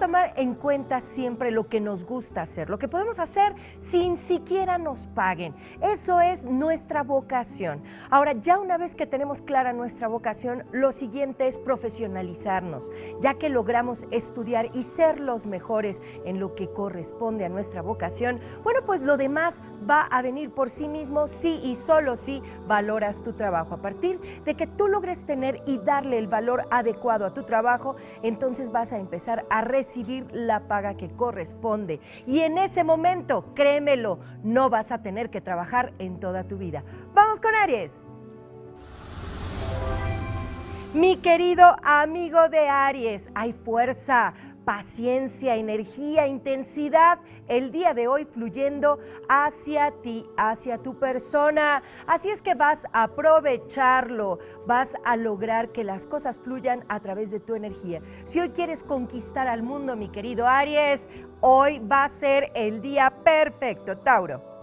tomar en cuenta siempre lo que nos gusta hacer, lo que podemos hacer sin siquiera nos paguen. Eso es nuestra vocación. Ahora, ya una vez que tenemos clara nuestra vocación, lo siguiente es profesionalizarnos, ya que logramos estudiar y ser los mejores en lo que corresponde a nuestra vocación. Bueno, pues lo demás va a venir por sí mismo si y solo si valoras tu trabajo. A partir de que tú logres tener y darle el valor adecuado a tu trabajo, entonces vas a empezar a recibir la paga que corresponde. Y en ese momento, créemelo, no vas a tener que trabajar en toda tu vida. ¡Vamos con Aries! Mi querido amigo de Aries, hay fuerza, paciencia, energía, intensidad el día de hoy fluyendo hacia ti, hacia tu persona. Así es que vas a aprovecharlo, vas a lograr que las cosas fluyan a través de tu energía. Si hoy quieres conquistar al mundo, mi querido Aries, hoy va a ser el día perfecto, Tauro.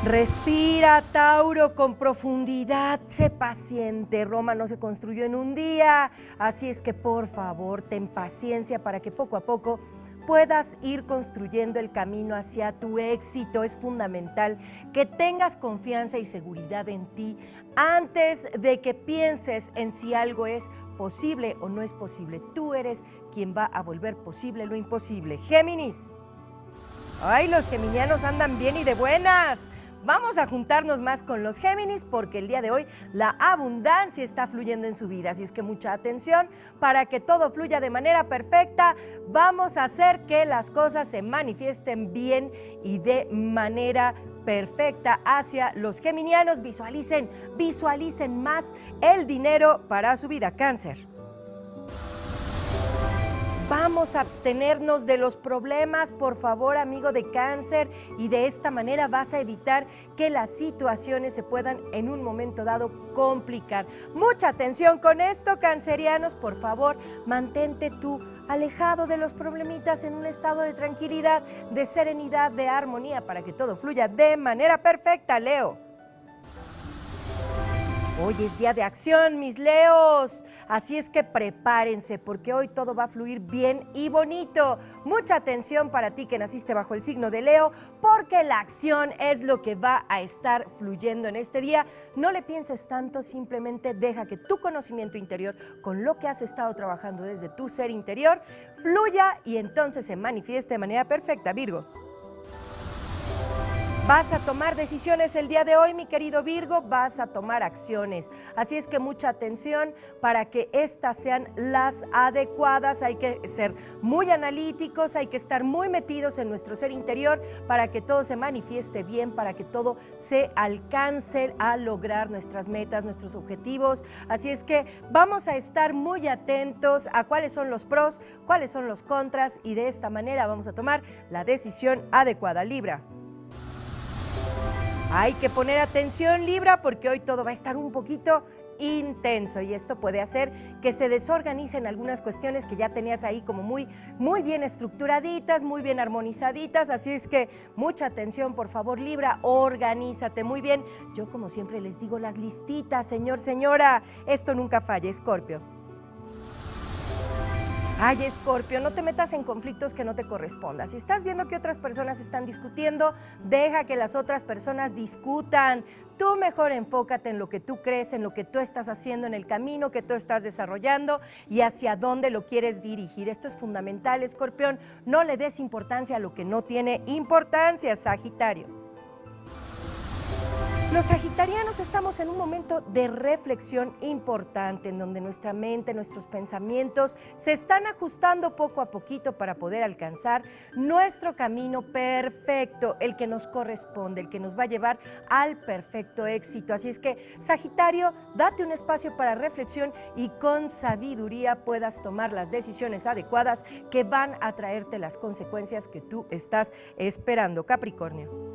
Respira, Tauro, con profundidad, sé paciente. Roma no se construyó en un día, así es que por favor ten paciencia para que poco a poco puedas ir construyendo el camino hacia tu éxito. Es fundamental que tengas confianza y seguridad en ti antes de que pienses en si algo es posible o no es posible. Tú eres quien va a volver posible lo imposible. Géminis. Ay, los geminianos andan bien y de buenas. Vamos a juntarnos más con los Géminis porque el día de hoy la abundancia está fluyendo en su vida, así es que mucha atención para que todo fluya de manera perfecta. Vamos a hacer que las cosas se manifiesten bien y de manera perfecta hacia los geminianos. Visualicen más el dinero para su vida. Cáncer. Vamos a abstenernos de los problemas, por favor, amigo de Cáncer, y de esta manera vas a evitar que las situaciones se puedan en un momento dado complicar. Mucha atención con esto, cancerianos, por favor, mantente tú alejado de los problemitas en un estado de tranquilidad, de serenidad, de armonía, para que todo fluya de manera perfecta, Leo. Hoy es día de acción, mis Leos, así es que prepárense porque hoy todo va a fluir bien y bonito. Mucha atención para ti que naciste bajo el signo de Leo, porque la acción es lo que va a estar fluyendo en este día. No le pienses tanto, simplemente deja que tu conocimiento interior, con lo que has estado trabajando desde tu ser interior, fluya y entonces se manifieste de manera perfecta, Virgo. Vas a tomar decisiones el día de hoy, mi querido Virgo, vas a tomar acciones. Así es que mucha atención para que estas sean las adecuadas. Hay que ser muy analíticos, hay que estar muy metidos en nuestro ser interior para que todo se manifieste bien, para que todo se alcance a lograr nuestras metas, nuestros objetivos. Así es que vamos a estar muy atentos a cuáles son los pros, cuáles son los contras y de esta manera vamos a tomar la decisión adecuada. Libra. Hay que poner atención, Libra, porque hoy todo va a estar un poquito intenso y esto puede hacer que se desorganicen algunas cuestiones que ya tenías ahí como muy bien estructuraditas, muy bien armonizaditas, así es que mucha atención, por favor, Libra, organízate muy bien. Yo, como siempre les digo, las listitas, señor, señora, esto nunca falla. Escorpio. Ay, Escorpio, no te metas en conflictos que no te correspondan. Si estás viendo que otras personas están discutiendo, deja que las otras personas discutan. Tú mejor enfócate en lo que tú crees, en lo que tú estás haciendo, en el camino que tú estás desarrollando y hacia dónde lo quieres dirigir. Esto es fundamental, Escorpión. No le des importancia a lo que no tiene importancia, Sagitario. Los sagitarianos estamos en un momento de reflexión importante en donde nuestra mente, nuestros pensamientos se están ajustando poco a poquito para poder alcanzar nuestro camino perfecto, el que nos corresponde, el que nos va a llevar al perfecto éxito. Así es que, Sagitario, date un espacio para reflexión y con sabiduría puedas tomar las decisiones adecuadas que van a traerte las consecuencias que tú estás esperando. Capricornio.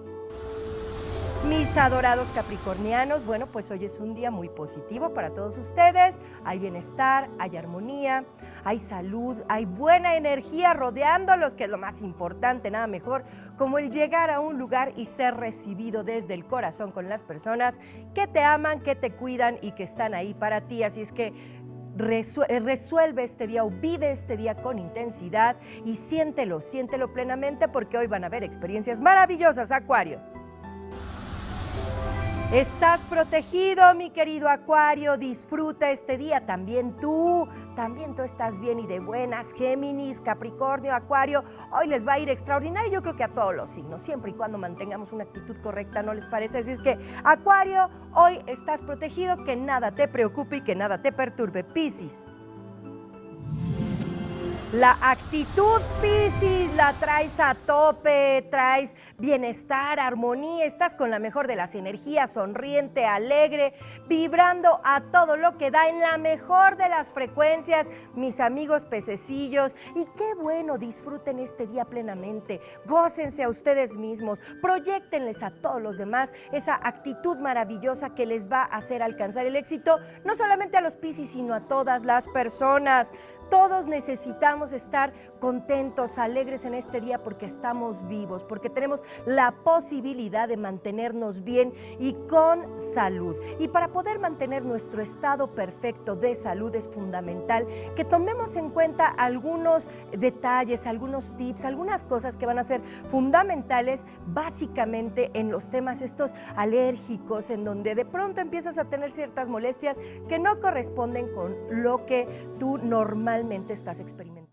Mis adorados capricornianos, bueno, pues hoy es un día muy positivo para todos ustedes. Hay bienestar, hay armonía, hay salud, hay buena energía rodeándolos, que es lo más importante, nada mejor como el llegar a un lugar y ser recibido desde el corazón con las personas que te aman, que te cuidan y que están ahí para ti. Así es que resuelve este día o vive este día con intensidad y siéntelo plenamente porque hoy van a haber experiencias maravillosas, Acuario. Estás protegido, mi querido Acuario, disfruta este día, también tú estás bien y de buenas, Géminis, Capricornio, Acuario, hoy les va a ir extraordinario, yo creo que a todos los signos, siempre y cuando mantengamos una actitud correcta, ¿no les parece? Así es que, Acuario, hoy estás protegido, que nada te preocupe y que nada te perturbe. Piscis. La actitud, Piscis, la traes a tope, traes bienestar, armonía, estás con la mejor de las energías, sonriente, alegre, vibrando a todo lo que da en la mejor de las frecuencias, mis amigos pececillos. Y qué bueno, disfruten este día plenamente, gócense a ustedes mismos, proyéctenles a todos los demás esa actitud maravillosa que les va a hacer alcanzar el éxito, no solamente a los Piscis, sino a todas las personas. Todos necesitamos estar contentos, alegres en este día porque estamos vivos, porque tenemos la posibilidad de mantenernos bien y con salud. Y para poder mantener nuestro estado perfecto de salud es fundamental que tomemos en cuenta algunos detalles, algunos tips, algunas cosas que van a ser fundamentales básicamente en los temas estos alérgicos, en donde de pronto empiezas a tener ciertas molestias que no corresponden con lo que tú normalmente estás experimentando.